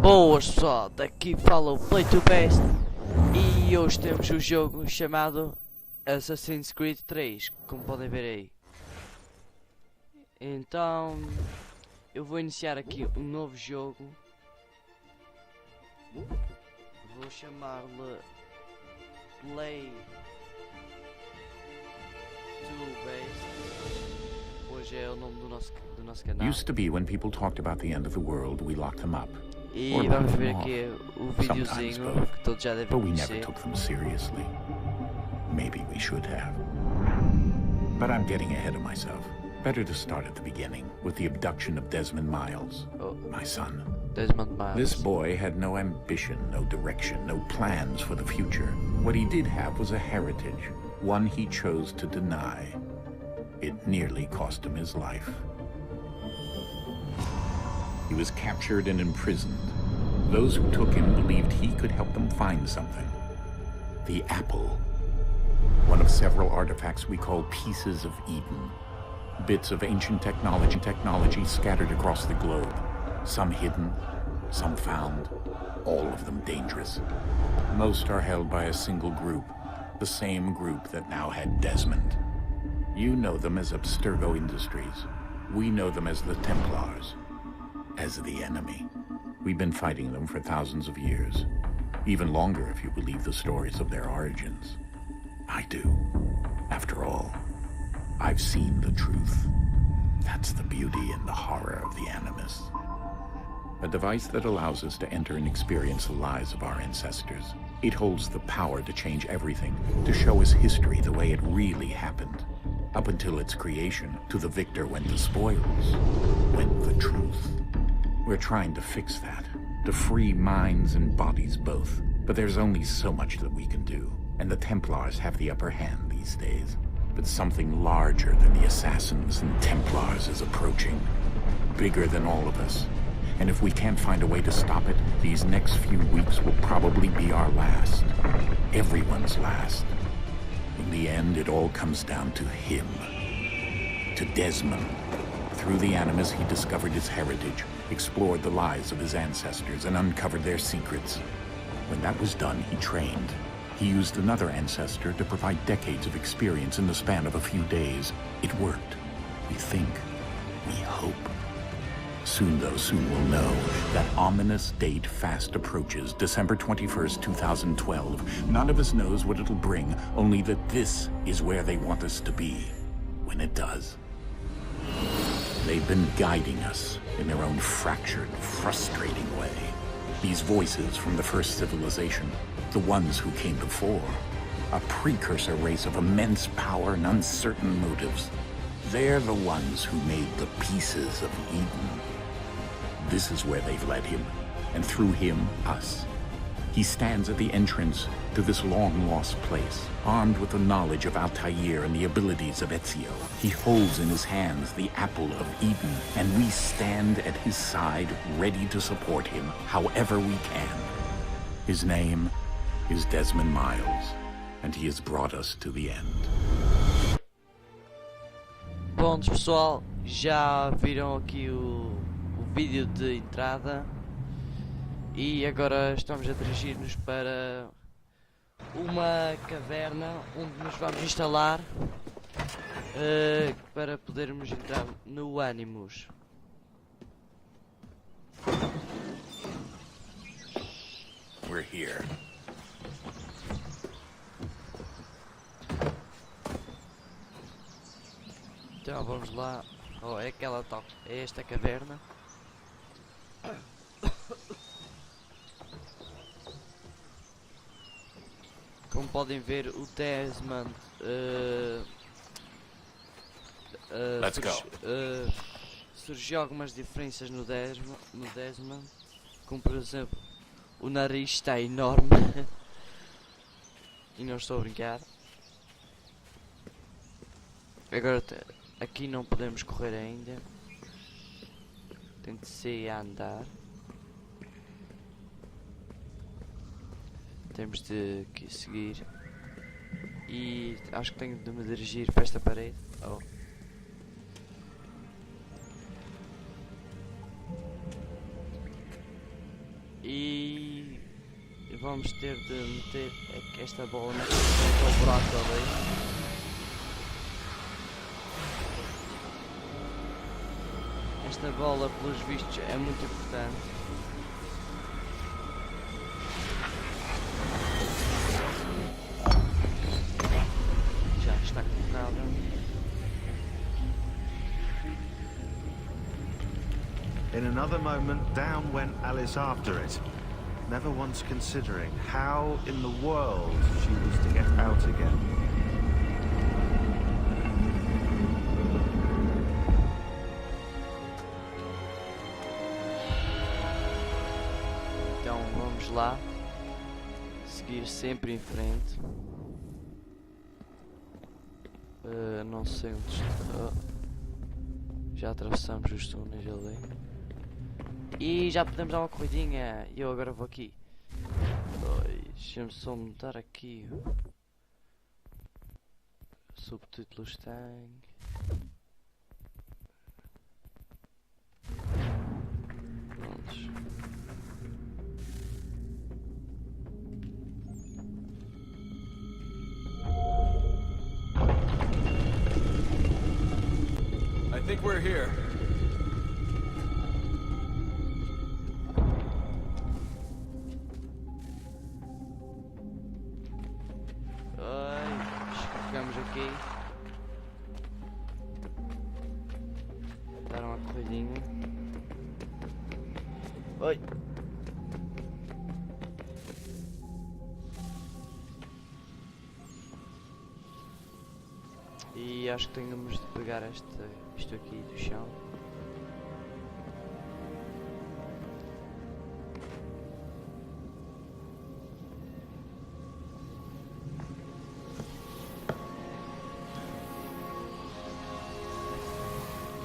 Boas pessoal, daqui fala o Play to Best e hoje temos o jogo chamado Assassin's Creed 3, como podem ver aí. Então eu vou iniciar aqui um novo jogo, vou chamar-lhe Play to Best, hoje é o nome do nosso canal. Used to be when people talked about the end of the world, we locked them up. E Or vamos locked ver them aqui off. o Sometimes videozinho both. que todos já devem But we never conhecer. took them seriously. Maybe we should have. But I'm getting ahead of myself. Better to start at the beginning, with the abduction of Desmond Miles, my son. Desmond Miles. This boy had no ambition, no direction, no plans for the future. What he did have was a heritage, one he chose to deny. It nearly cost him his life. He was captured and imprisoned. Those who took him believed he could help them find something. The apple. One of several artifacts we call pieces of Eden. Bits of ancient technology scattered across the globe. Some hidden, some found, all of them dangerous. Most are held by a single group, the same group that now had Desmond. You know them as Abstergo Industries. We know them as the Templars. As the enemy. We've been fighting them for thousands of years. Even longer if you believe the stories of their origins. I do. After all, I've seen the truth. That's the beauty and the horror of the Animus. A device that allows us to enter and experience the lives of our ancestors. It holds the power to change everything, to show us history the way it really happened. Up until its creation, to the victor went the spoils, went the truth. We're trying to fix that, to free minds and bodies both. But there's only so much that we can do, and the Templars have the upper hand these days. But something larger than the Assassins and Templars is approaching, bigger than all of us. And if we can't find a way to stop it, these next few weeks will probably be our last. Everyone's last. In the end, it all comes down to him. To Desmond. Through the Animus, he discovered his heritage, explored the lives of his ancestors, and uncovered their secrets. When that was done, he trained. He used another ancestor to provide decades of experience in the span of a few days. It worked. We think. We hope. Soon, though, soon we'll know. That ominous date fast approaches, December 21st, 2012. None of us knows what it'll bring, only that this is where they want us to be. When it does. They've been guiding us in their own fractured, frustrating way. These voices from the first civilization, the ones who came before, a precursor race of immense power and uncertain motives. They're the ones who made the pieces of Eden. This is where they've led him, and through him, us. He stands at the entrance to this long-lost place, armed with the knowledge of Altair and the abilities of Ezio. He holds in his hands the apple of Eden, and we stand at his side, ready to support him however we can. His name is Desmond Miles, and he has brought us to the end. Prontos pessoal, já viram aqui o vídeo de entrada e agora estamos a dirigir-nos para uma caverna onde nos vamos instalar para podermos entrar no Animus. We're here. Então vamos lá. Oh, é aquela tal, é esta caverna. Como podem ver, o Desmond surgiu algumas diferenças no Desmond, como por exemplo o nariz está enorme e não estou a brincar. Agora aqui não podemos correr ainda, tem de ser a andar. Temos de seguir e acho que tenho de me dirigir para esta parede. Oh. vamos ter de meter esta bola naquele buraco ali. Esta bola, pelos vistos, é muito importante. Já está colocada. In another moment, down went Alice after it, never once considering how in the world she was to get out again. Então vamos lá, seguir sempre em frente. Não sei onde está. Já atravessamos os túneis ali. E já podemos dar uma corridinha. E eu agora vou aqui. Deixa-me só mudar aqui. Subtítulos tem. Prontos. I think we're here. Chegamos aqui. Dar uma corridinha. Oi. E acho que temos de pegar isto aqui do chão.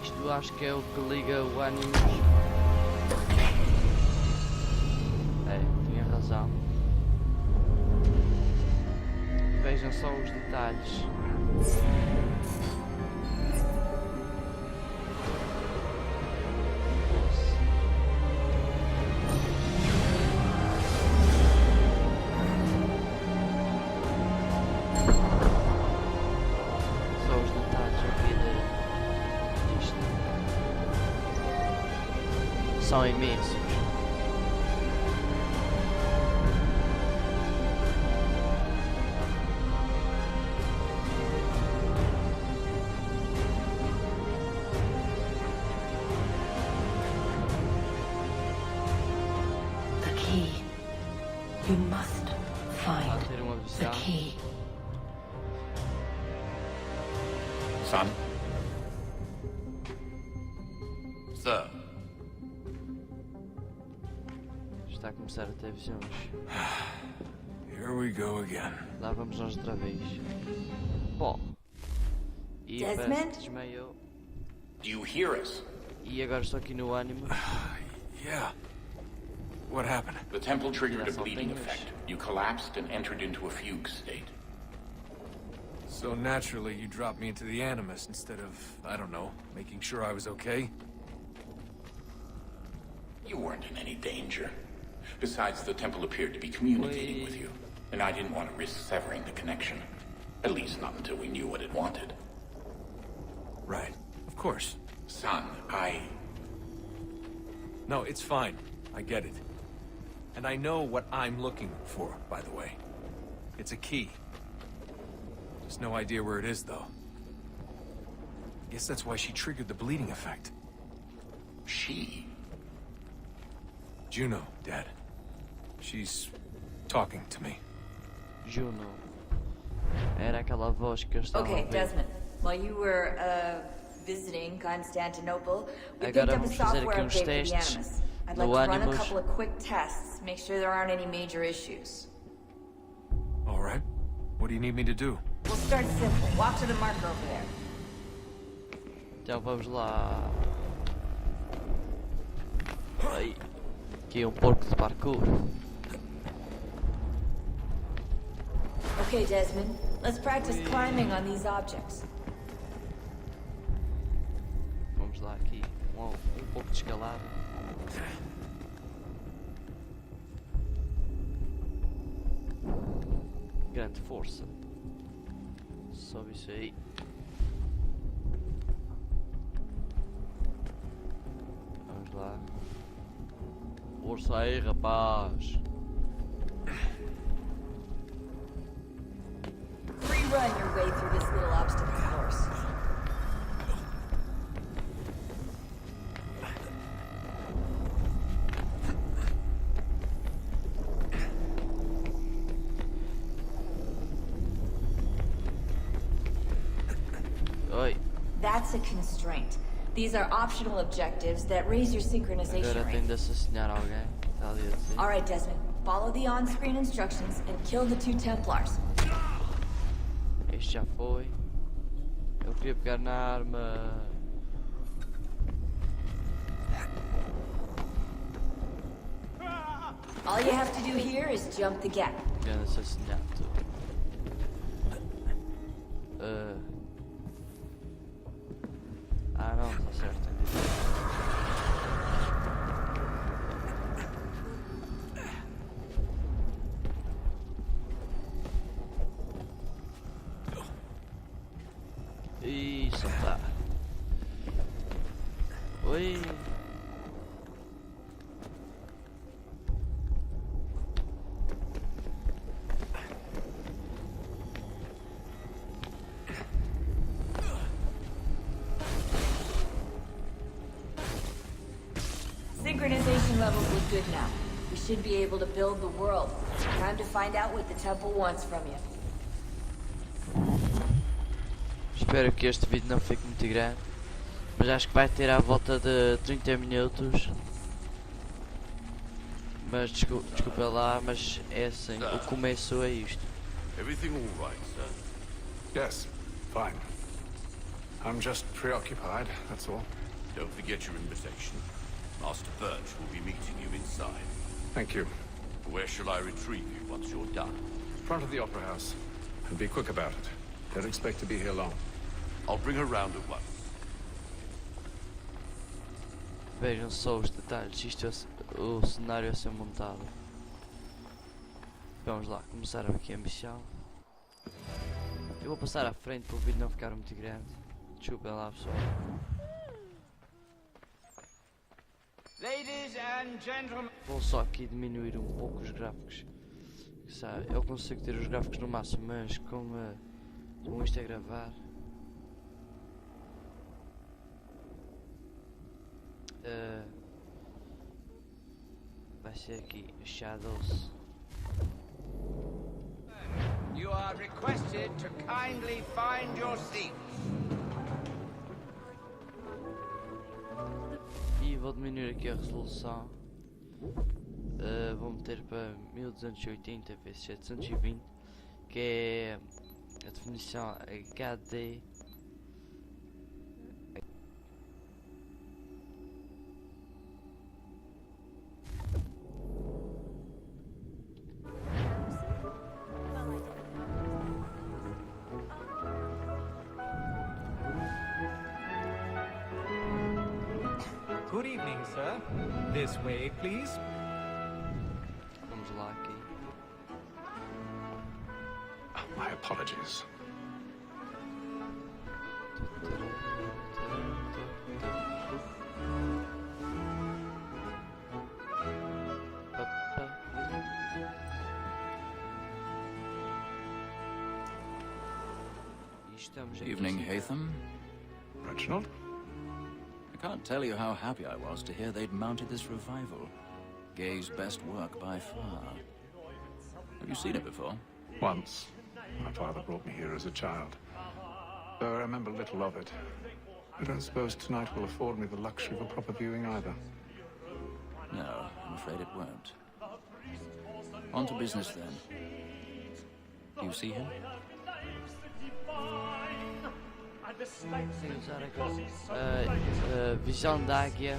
Isto acho que é o que liga o ânimo. Tinha razão. Vejam só os detalhes. Só os detalhes aqui disto. São imensos. You must find Ter uma the visão. key. Son? Sir. Está a começar a ter visões. Here we go again. Lá vamos nós outra vez. Bom. E Desmond? parece que desmaiou. Do you hear us? E agora estou aqui no ânimo. Yeah. What happened? The temple triggered a That's all bleeding English. effect. You collapsed and entered into a fugue state. So naturally, you dropped me into the Animus instead of, I don't know, making sure I was okay? You weren't in any danger. Besides, the temple appeared to be communicating with you, and I didn't want to risk severing the connection. At least not until we knew what it wanted. Right. Of course. Son, No, it's fine. I get it. And I know what I'm looking for, by the way. It's a key. Just no idea where it is, though. Guess that's why she triggered the bleeding effect. She? Juno, Dad. She's talking to me. Juno. Era aquela voz que eu estava a Okay, ouvir. Desmond. While you were visiting Constantinople, we Agora picked up a vamos fazer software aqui uns update for the testes Animus. I'd no like to run a Animus. couple of quick tests, make sure there aren't any major issues. All right. What do you need me to do? We'll start simple. Walk to the marker over there. Então vamos lá. Ai. Aqui é um porco de parkour. Okay, Desmond. Let's practice climbing on these objects. Vamos lá aqui. Um pouco de escalada. grande força. Sobe isso aí. Vamos lá. Força aí, rapaz. Rerun your way through this little obstacle course. Oi. That's a constraint. These are optional objectives that raise your synchronization Agora tenho rate. de assassinar alguém. Está ali a dizer. All right, Desmond. Follow the on-screen instructions and kill the 2 Templars. Este já foi. Eu queria pegar na arma. All you have to do here is jump the gap. Grande assassinato. Ah não, está certo. E soltar. Oi. Synchronization levels look good now. We should be able to build the world. Time to find out what the temple wants from you. Espero que este vídeo não fique muito grande, mas acho que vai ter à volta de 30 minutos. Mas desculpa lá, mas é assim, o começo é isto. Everything all right, sir? Yes, fine. I'm just preoccupied, that's all. Don't forget your invitation. Master Birch will be meeting you inside. Thank you. Where shall I retrieve you once you're done? Front of the Opera House. And be quick about it. Don't expect to be here long. I'll bring her round at once. Vejam só os detalhes, isto é o cenário a ser montado. Vamos lá, começar aqui a missão. Eu vou passar à frente para o vídeo não ficar muito grande. Desculpem lá, pessoal. Vou só aqui diminuir um pouco os gráficos. Sabe, eu consigo ter os gráficos no máximo, mas com isto a gravar. Vai ser aqui Shadows. You are requested to kindly find your seats. E vou diminuir aqui a resolução. Vou meter para 1280 × 720, que é a definição HD. Good evening, sir. This way, please. Vamos lá aqui. My apologies. Evening, Hatham. Reginald? I can't tell you how happy I was to hear they'd mounted this revival. Gay's best work by far. Have you seen it before? Once. My father brought me here as a child. Though I remember little of it. I don't suppose tonight will afford me the luxury of a proper viewing either. No, I'm afraid it won't. On to business then. Do you see him? Sem usar a visão da águia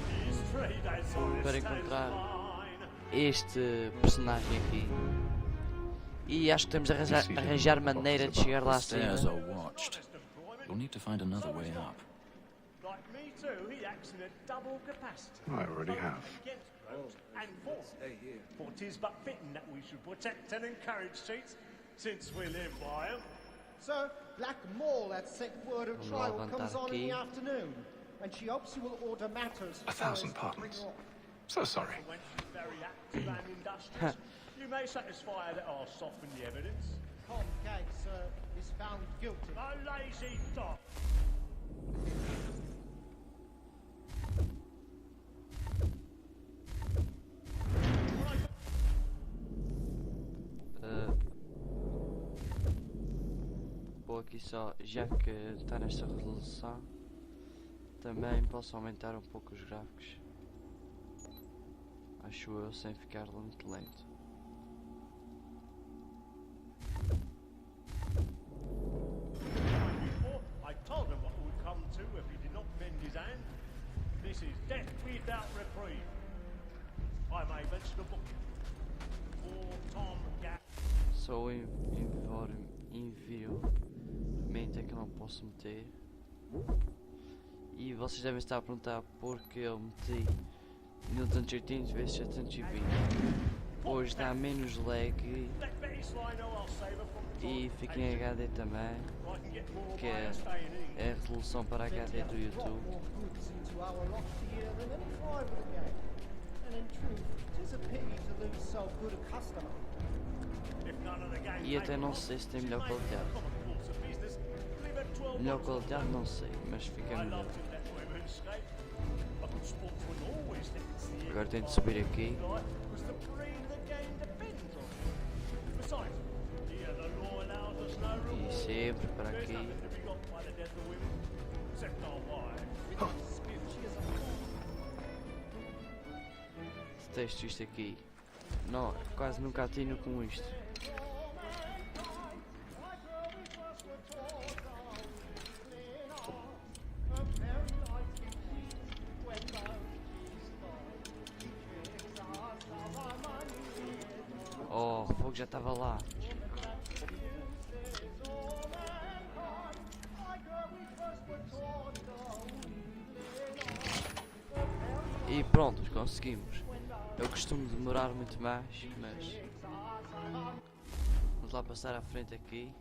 para encontrar este personagem aqui. E acho que temos de arranjar maneira de chegar lá acima. Stairs are watched. You'll need to find another way up. Like me too, he acts in a double capacity. I already have. And for 'tis but fitting that we should protect and encourage Cheats. since we live by 'em. Sir, Black Mole had sent word of trial comes on in the aqui. afternoon, and she hopes you will order matters. 1,000 pardons. So sorry. When she's very active and industrious, you may satisfy her that I'll soften the evidence. Tom Gag, sir, is found guilty. A lazy dog. Vou aqui só, já que está nesta resolução, também posso aumentar um pouco os gráficos. Acho eu, sem ficar muito lento. I told him what would come to if he did not mend his hand. This is death without reprieve. I may mention a book for Tom Gap. Só environment é que eu não posso meter. E vocês devem estar a perguntar porque eu meti 1280 vezes 720. Pois dá menos lag e fica em HD também, que é a resolução para HD do YouTube. E até não sei se tem melhor qualidade. Melhor qualidade não sei, mas fica melhor. Agora tento subir aqui. E sempre para aqui. Detesto isto aqui. Não, quase nunca atino com isto. Oh, o fogo já estava lá. E pronto, conseguimos. Eu costumo demorar muito mais, mas vamos lá passar à frente aqui.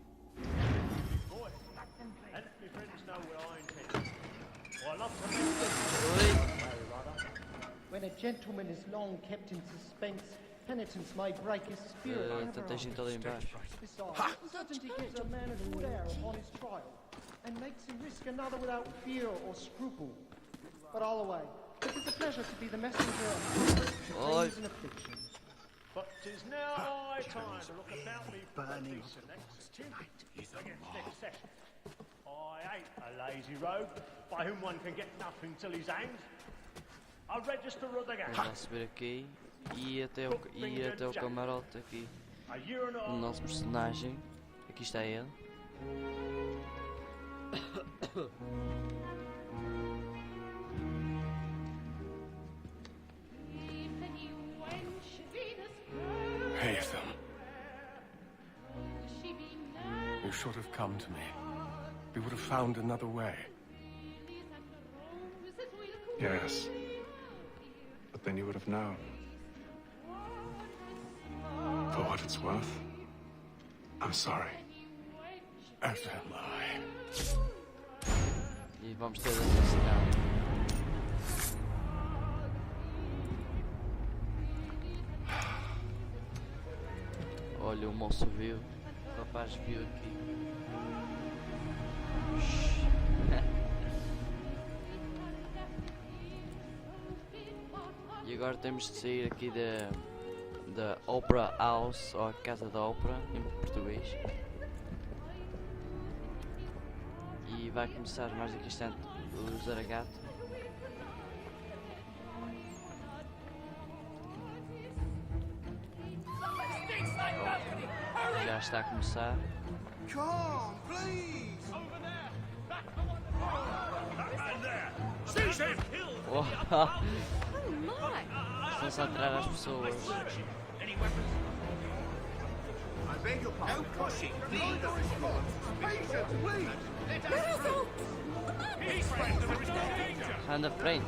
When a gentleman is long kept in suspense, penitence may break his spirit. Tanta gente ali embaixo. Besides, certainty gives a man a good air upon his trial, and makes him risk another without fear or scruple. But all away, it is a pleasure to be the messenger of pains and afflictions. But 'tis now high time to look about me for a decent execution against next session. I ain't a lazy rogue by whom one can get nothing till he's hanged. I'll register of the game. Vamos lá subir aqui e até o camarote aqui. O nosso personagem. Aqui está ele. Haytham. You should have come to me. We would have found another way. Yes. But then you would have known. For what it's worth, I'm sorry. As am I. E vamos ter a cidade. Olha, o moço viu. O rapaz viu aqui. E agora temos de sair aqui da Opera House, ou a Casa da Ópera, em português. E vai começar mais daqui a instante o Zaragato. Já está a começar. Come, please! Estão-se a atirar às pessoas. I beg your pardon. No pushing, please. Patience, please. Anda frente.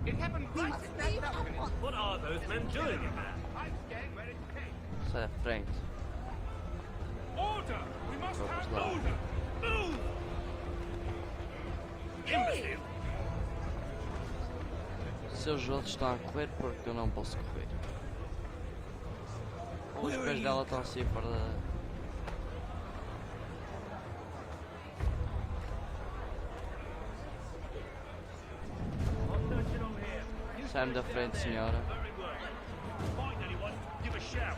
It happened right at that balcony. What are those men doing in there? I'm staying where it came. Sai da frente. Order! We must Vamos have lá. order! Move! Imbecile! Se os outros estão a correr, porque eu não posso correr. Os pés dela estão assim para... Sai-me da frente, senhora. Find anyone, give a shout.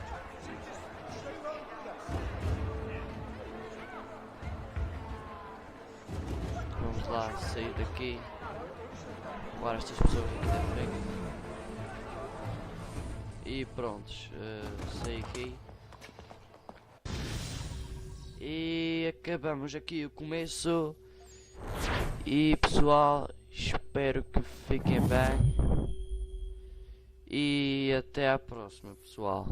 Vamos lá, sair daqui. Agora estas pessoas aqui da frente. E prontos, saí aqui. E acabamos aqui o começo. E pessoal, espero que fiquem bem. E até à próxima, pessoal.